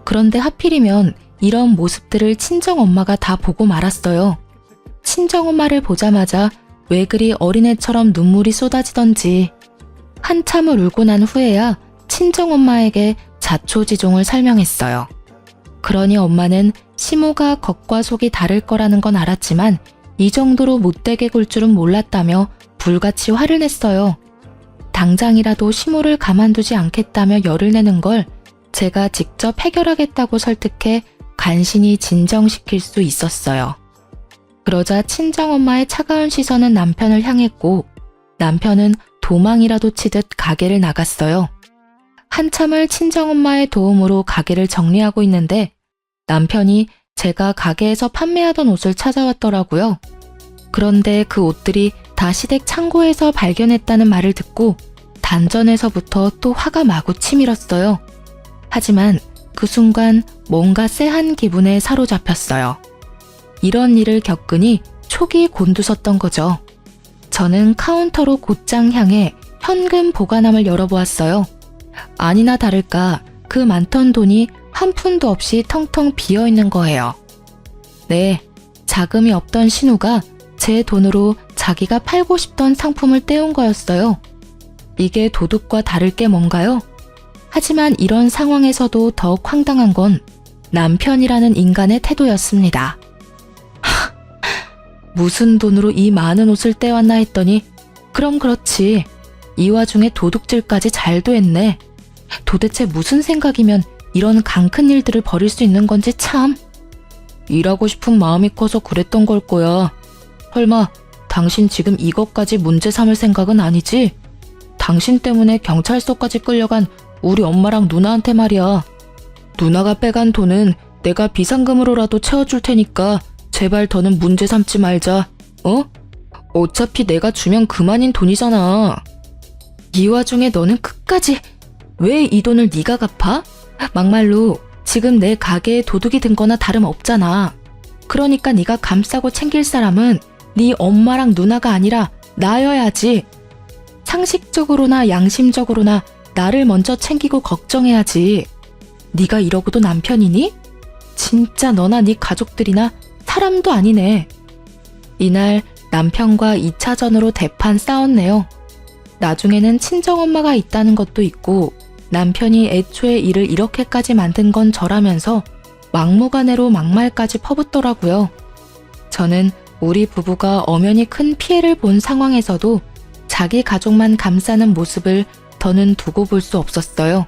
그런데 하필이면 이런 모습들을 친정엄마가 다 보고 말았어요. 친정엄마를 보자마자 왜 그리 어린애처럼 눈물이 쏟아지던지. 한참을 울고 난 후에야 친정엄마에게 자초지종을 설명했어요. 그러니 엄마는 시모가 겉과 속이 다를 거라는 건 알았지만 이 정도로 못되게 굴 줄은 몰랐다며 불같이 화를 냈어요. 당장이라도 시모를 가만두지 않겠다며 열을 내는 걸 제가 직접 해결하겠다고 설득해 간신히 진정시킬 수 있었어요. 그러자 친정엄마의 차가운 시선은 남편을 향했고 남편은 도망이라도 치듯 가게를 나갔어요. 한참을 친정엄마의 도움으로 가게를 정리하고 있는데 남편이 제가 가게에서 판매하던 옷을 찾아왔더라고요. 그런데 그 옷들이 다 시댁 창고에서 발견했다는 말을 듣고 단전에서부터 또 화가 마구 치밀었어요. 하지만 그 순간 뭔가 쎄한 기분에 사로잡혔어요. 이런 일을 겪으니 촉이 곤두섰던 거죠. 저는 카운터로 곧장 향해 현금 보관함을 열어보았어요. 아니나 다를까 그 많던 돈이 한 푼도 없이 텅텅 비어있는 거예요. 네, 자금이 없던 신우가 제 돈으로 자기가 팔고 싶던 상품을 떼온 거였어요. 이게 도둑과 다를 게 뭔가요? 하지만 이런 상황에서도 더욱 황당한 건 남편이라는 인간의 태도였습니다. 무슨 돈으로 이 많은 옷을 떼왔나 했더니 그럼 그렇지. 이 와중에 도둑질까지 잘도 했네. 도대체 무슨 생각이면 이런 강큰 일들을 벌일 수 있는 건지 참. 일하고 싶은 마음이 커서 그랬던 걸 거야. 설마 당신 지금 이것까지 문제 삼을 생각은 아니지? 당신 때문에 경찰서까지 끌려간 우리 엄마랑 누나한테 말이야. 누나가 빼간 돈은 내가 비상금으로라도 채워줄 테니까 제발 더는 문제 삼지 말자. 어? 어차피 내가 주면 그만인 돈이잖아. 이 와중에 너는 끝까지 왜 이 돈을 네가 갚아? 막말로 지금 내 가게에 도둑이 든 거나 다름없잖아. 그러니까 네가 감싸고 챙길 사람은 네 엄마랑 누나가 아니라 나여야지. 상식적으로나 양심적으로나 나를 먼저 챙기고 걱정해야지. 네가 이러고도 남편이니? 진짜 너나 네 가족들이나 사람도 아니네. 이날 남편과 2차전으로 대판 싸웠네요. 나중에는 친정엄마가 있다는 것도 있고 남편이 애초에 일을 이렇게까지 만든 건 저라면서 막무가내로 막말까지 퍼붓더라고요. 저는 우리 부부가 엄연히 큰 피해를 본 상황에서도 자기 가족만 감싸는 모습을 더는 두고 볼 수 없었어요.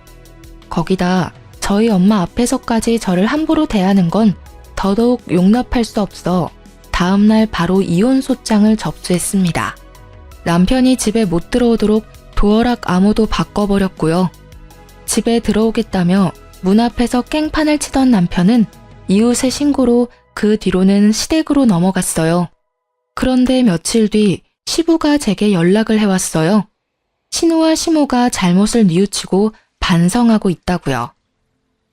거기다 저희 엄마 앞에서까지 저를 함부로 대하는 건 더더욱 용납할 수 없어 다음날 바로 이혼 소장을 접수했습니다. 남편이 집에 못 들어오도록 도어락 암호도 바꿔버렸고요. 집에 들어오겠다며 문 앞에서 깽판을 치던 남편은 이웃의 신고로 그 뒤로는 시댁으로 넘어갔어요. 그런데 며칠 뒤 시부가 제게 연락을 해왔어요. 신우와 시모가 잘못을 뉘우치고 반성하고 있다고요.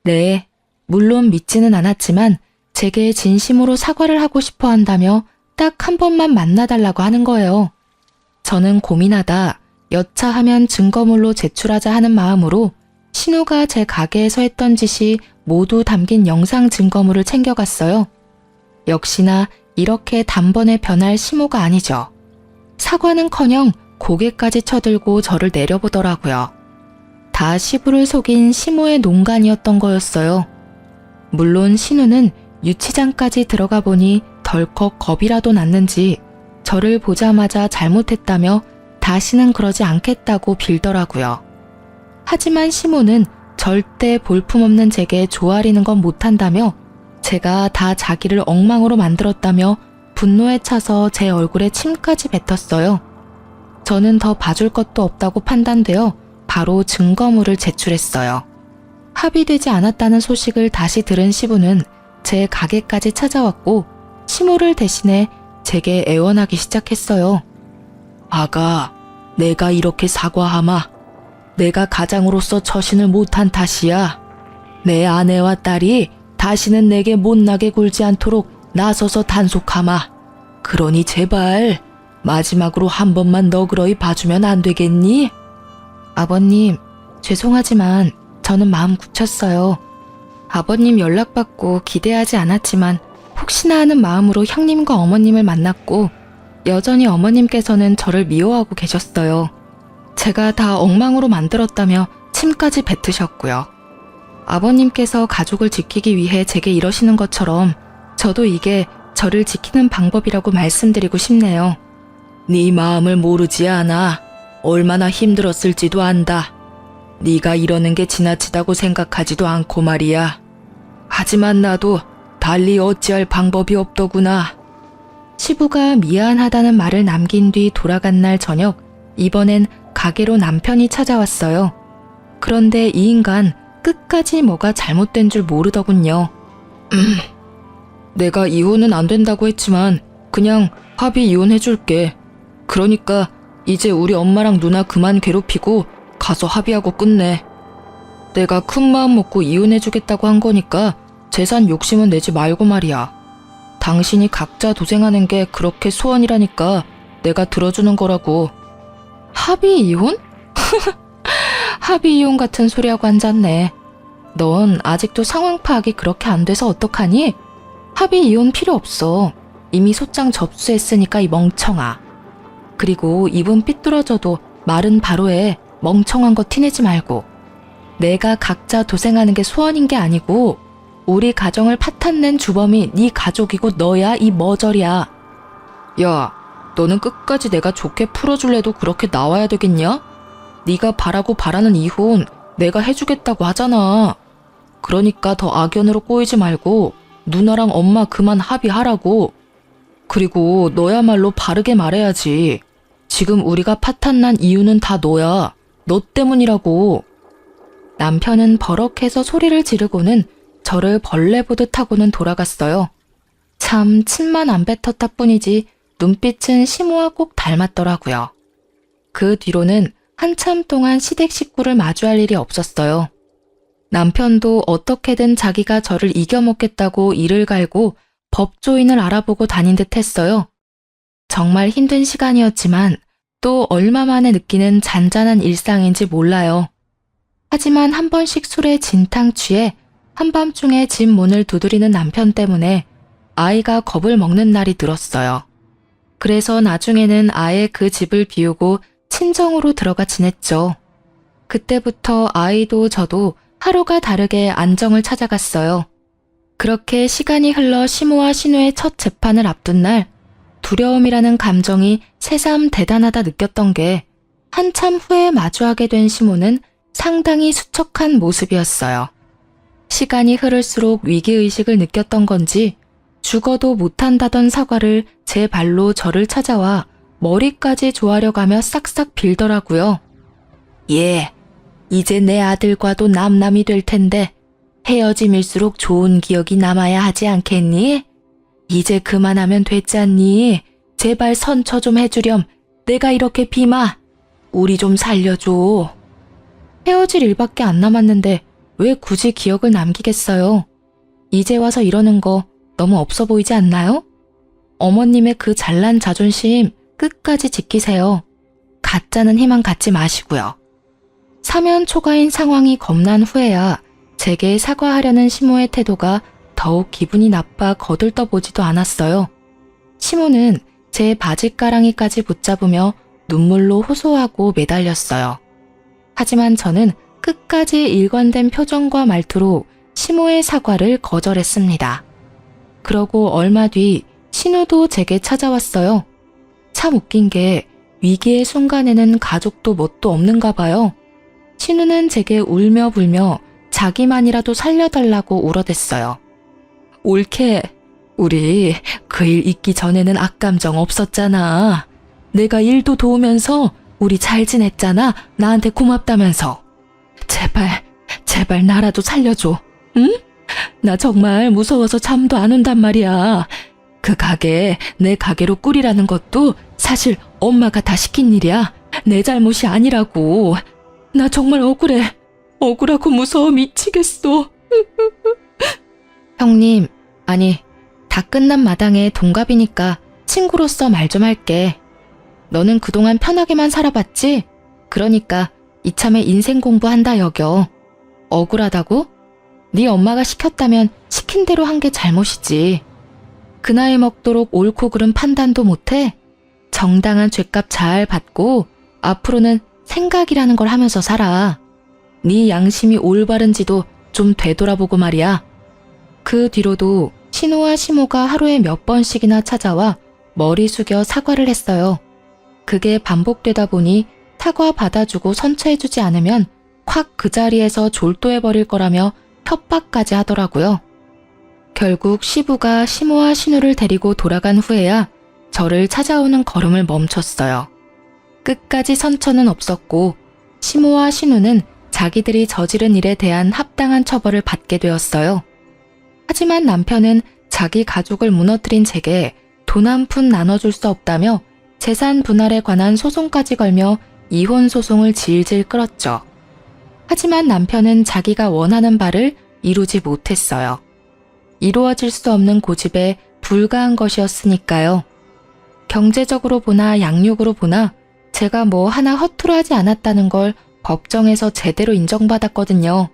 네, 물론 믿지는 않았지만 제게 진심으로 사과를 하고 싶어 한다며 딱 한 번만 만나달라고 하는 거예요. 저는 고민하다 여차하면 증거물로 제출하자 하는 마음으로 신우가 제 가게에서 했던 짓이 모두 담긴 영상 증거물을 챙겨갔어요. 역시나 이렇게 단번에 변할 시모가 아니죠. 사과는커녕 고개까지 쳐들고 저를 내려보더라고요. 다 시부를 속인 시모의 농간이었던 거였어요. 물론 신우는 유치장까지 들어가 보니 덜컥 겁이라도 났는지 저를 보자마자 잘못했다며 다시는 그러지 않겠다고 빌더라고요. 하지만 시모는 절대 볼품없는 제게 조아리는 건 못한다며 제가 다 자기를 엉망으로 만들었다며 분노에 차서 제 얼굴에 침까지 뱉었어요. 저는 더 봐줄 것도 없다고 판단되어 바로 증거물을 제출했어요. 합의되지 않았다는 소식을 다시 들은 시부는 제 가게까지 찾아왔고 시모를 대신해 제게 애원하기 시작했어요. 아가, 내가 이렇게 사과하마. 내가 가장으로서 처신을 못한 탓이야. 내 아내와 딸이 다시는 내게 못나게 굴지 않도록 나서서 단속하마. 그러니 제발 마지막으로 한 번만 너그러이 봐주면 안 되겠니? 아버님, 죄송하지만 저는 마음 굳혔어요. 아버님 연락받고 기대하지 않았지만 혹시나 하는 마음으로 형님과 어머님을 만났고 여전히 어머님께서는 저를 미워하고 계셨어요. 제가 다 엉망으로 만들었다며 침까지 뱉으셨고요. 아버님께서 가족을 지키기 위해 제게 이러시는 것처럼 저도 이게 저를 지키는 방법이라고 말씀드리고 싶네요. 네 마음을 모르지 않아. 얼마나 힘들었을지도 안다. 네가 이러는 게 지나치다고 생각하지도 않고 말이야. 하지만 나도 달리 어찌할 방법이 없더구나. 시부가 미안하다는 말을 남긴 뒤 돌아간 날 저녁, 이번엔 가게로 남편이 찾아왔어요. 그런데 이 인간 끝까지 뭐가 잘못된 줄 모르더군요. 내가 이혼은 안 된다고 했지만 그냥 합의 이혼해줄게. 그러니까 이제 우리 엄마랑 누나 그만 괴롭히고 가서 합의하고 끝내. 내가 큰 마음 먹고 이혼해주겠다고 한 거니까 재산 욕심은 내지 말고 말이야. 당신이 각자 도생하는 게 그렇게 소원이라니까 내가 들어주는 거라고. 합의 이혼? 합의 이혼 같은 소리하고 앉았네. 넌 아직도 상황 파악이 그렇게 안 돼서 어떡하니? 합의 이혼 필요 없어. 이미 소장 접수했으니까 이 멍청아. 그리고 입은 삐뚤어져도 말은 바로 해. 멍청한 거 티내지 말고. 내가 각자 도생하는 게 소원인 게 아니고 우리 가정을 파탄낸 주범이 네 가족이고 너야 이 머저리야. 야, 너는 끝까지 내가 좋게 풀어줄래도 그렇게 나와야 되겠냐? 네가 바라고 바라는 이혼 내가 해주겠다고 하잖아. 그러니까 더 악연으로 꼬이지 말고 누나랑 엄마 그만 합의하라고. 그리고 너야말로 바르게 말해야지. 지금 우리가 파탄난 이유는 다 너야. 너 때문이라고. 남편은 버럭해서 소리를 지르고는 저를 벌레 보듯 하고는 돌아갔어요. 참 침만 안 뱉었다 뿐이지 눈빛은 시모와 꼭 닮았더라고요. 그 뒤로는 한참 동안 시댁 식구를 마주할 일이 없었어요. 남편도 어떻게든 자기가 저를 이겨먹겠다고 이를 갈고 법조인을 알아보고 다닌 듯 했어요. 정말 힘든 시간이었지만 또 얼마 만에 느끼는 잔잔한 일상인지 몰라요. 하지만 한 번씩 술에 진탕 취해 한밤중에 집 문을 두드리는 남편 때문에 아이가 겁을 먹는 날이 늘었어요. 그래서 나중에는 아예 그 집을 비우고 친정으로 들어가 지냈죠. 그때부터 아이도 저도 하루가 다르게 안정을 찾아갔어요. 그렇게 시간이 흘러 시모와 신우의 첫 재판을 앞둔 날 두려움이라는 감정이 새삼 대단하다 느꼈던 게 한참 후에 마주하게 된 시모는 상당히 수척한 모습이었어요. 시간이 흐를수록 위기의식을 느꼈던 건지 죽어도 못한다던 사과를 제 발로 저를 찾아와 머리까지 조아려가며 싹싹 빌더라고요. 예, 이제 내 아들과도 남남이 될 텐데 헤어짐일수록 좋은 기억이 남아야 하지 않겠니? 이제 그만하면 됐지 않니? 제발 선처 좀 해주렴. 내가 이렇게 비마. 우리 좀 살려줘. 헤어질 일밖에 안 남았는데 왜 굳이 기억을 남기겠어요? 이제 와서 이러는 거 너무 없어 보이지 않나요? 어머님의 그 잘난 자존심 끝까지 지키세요. 가짜는 희망 갖지 마시고요. 사면 초가인 상황이 겁난 후에야 제게 사과하려는 시모의 태도가 더욱 기분이 나빠 거들떠보지도 않았어요. 시모는 제 바지가랑이까지 붙잡으며 눈물로 호소하고 매달렸어요. 하지만 저는 끝까지 일관된 표정과 말투로 시모의 사과를 거절했습니다. 그러고 얼마 뒤 신우도 제게 찾아왔어요. 참 웃긴 게 위기의 순간에는 가족도 뭣도 없는가 봐요. 신우는 제게 울며 불며 자기만이라도 살려달라고 울어댔어요. 옳게, 우리 그 일 있기 전에는 악감정 없었잖아. 내가 일도 도우면서 우리 잘 지냈잖아. 나한테 고맙다면서. 제발 나라도 살려줘. 응? 나 정말 무서워서 잠도 안 온단 말이야. 그 가게 내 가게로 꾸리라는 것도 사실 엄마가 다 시킨 일이야. 내 잘못이 아니라고. 나 정말 억울해. 억울하고 무서워 미치겠어. 형님, 아니, 다 끝난 마당에 동갑이니까 친구로서 말 좀 할게. 너는 그동안 편하게만 살아봤지? 그러니까 이참에 인생 공부한다 여겨. 억울하다고? 네 엄마가 시켰다면 시킨 대로 한 게 잘못이지. 그 나이 먹도록 옳고 그른 판단도 못해? 정당한 죗값 잘 받고 앞으로는 생각이라는 걸 하면서 살아. 네 양심이 올바른지도 좀 되돌아보고 말이야. 그 뒤로도 신우와 시모가 하루에 몇 번씩이나 찾아와 머리 숙여 사과를 했어요. 그게 반복되다 보니 사과 받아주고 선처해주지 않으면 콱 그 자리에서 졸도해버릴 거라며 협박까지 하더라고요. 결국 시부가 시모와 신우를 데리고 돌아간 후에야 저를 찾아오는 걸음을 멈췄어요. 끝까지 선처는 없었고 시모와 신우는 자기들이 저지른 일에 대한 합당한 처벌을 받게 되었어요. 하지만 남편은 자기 가족을 무너뜨린 제게 돈 한 푼 나눠줄 수 없다며 재산 분할에 관한 소송까지 걸며 이혼 소송을 질질 끌었죠. 하지만 남편은 자기가 원하는 바를 이루지 못했어요. 이루어질 수 없는 고집에 불과한 것이었으니까요. 경제적으로 보나 양육으로 보나 제가 뭐 하나 허투루 하지 않았다는 걸 법정에서 제대로 인정받았거든요.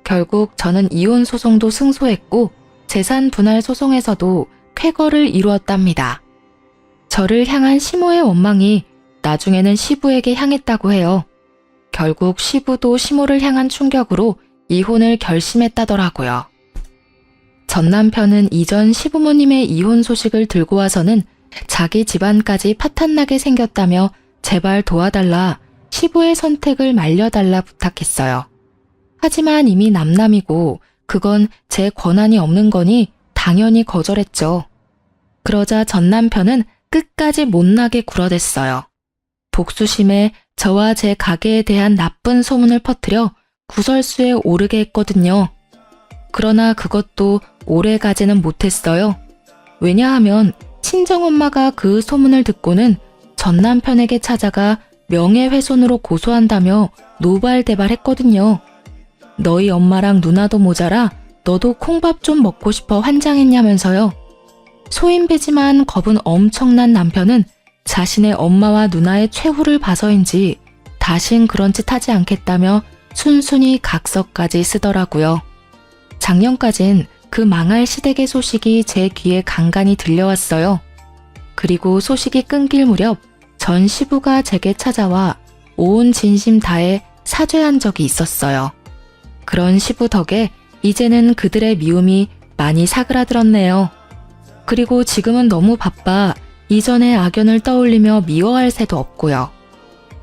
결국 저는 이혼 소송도 승소했고 재산 분할 소송에서도 쾌거를 이루었답니다. 저를 향한 시모의 원망이 나중에는 시부에게 향했다고 해요. 결국 시부도 시모를 향한 충격으로 이혼을 결심했다더라고요. 전 남편은 이전 시부모님의 이혼 소식을 들고 와서는 자기 집안까지 파탄나게 생겼다며 제발 도와달라, 시부의 선택을 말려달라 부탁했어요. 하지만 이미 남남이고 그건 제 권한이 없는 거니 당연히 거절했죠. 그러자 전 남편은 끝까지 못나게 굴어댔어요. 복수심에 저와 제 가게에 대한 나쁜 소문을 퍼뜨려 구설수에 오르게 했거든요. 그러나 그것도 오래 가지는 못했어요. 왜냐하면 친정엄마가 그 소문을 듣고는 전 남편에게 찾아가 명예훼손으로 고소한다며 노발대발했거든요. 너희 엄마랑 누나도 모자라 너도 콩밥 좀 먹고 싶어 환장했냐면서요. 소인배지만 겁은 엄청난 남편은 자신의 엄마와 누나의 최후를 봐서인지 다신 그런 짓 하지 않겠다며 순순히 각서까지 쓰더라고요. 작년까진 그 망할 시댁의 소식이 제 귀에 간간히 들려왔어요. 그리고 소식이 끊길 무렵 전 시부가 제게 찾아와 온 진심 다해 사죄한 적이 있었어요. 그런 시부 덕에 이제는 그들의 미움이 많이 사그라들었네요. 그리고 지금은 너무 바빠 이전의 악연을 떠올리며 미워할 새도 없고요.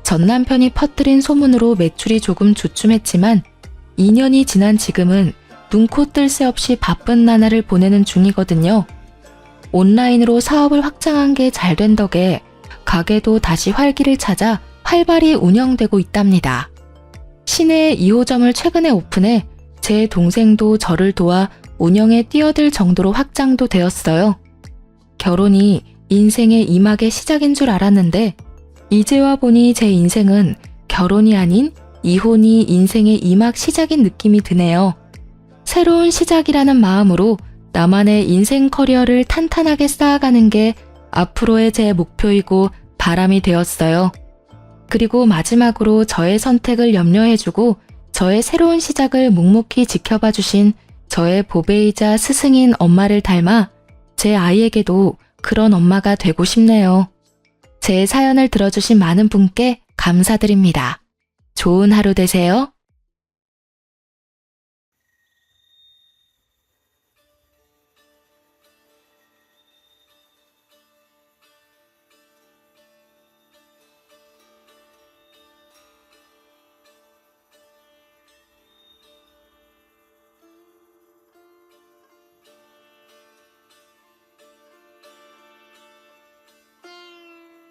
전 남편이 퍼뜨린 소문으로 매출이 조금 주춤했지만 2년이 지난 지금은 눈코 뜰 새 없이 바쁜 나날을 보내는 중이거든요. 온라인으로 사업을 확장한 게 잘 된 덕에 가게도 다시 활기를 찾아 활발히 운영되고 있답니다. 시내에 2호점을 최근에 오픈해 제 동생도 저를 도와 운영에 뛰어들 정도로 확장도 되었어요. 결혼이 인생의 이막의 시작인 줄 알았는데 이제와 보니 제 인생은 결혼이 아닌 이혼이 인생의 이막 시작인 느낌이 드네요. 새로운 시작이라는 마음으로 나만의 인생 커리어를 탄탄하게 쌓아가는 게 앞으로의 제 목표이고 바람이 되었어요. 그리고 마지막으로 저의 선택을 염려해주고 저의 새로운 시작을 묵묵히 지켜봐 주신 저의 보배이자 스승인 엄마를 닮아 제 아이에게도 그런 엄마가 되고 싶네요. 제 사연을 들어주신 많은 분께 감사드립니다. 좋은 하루 되세요.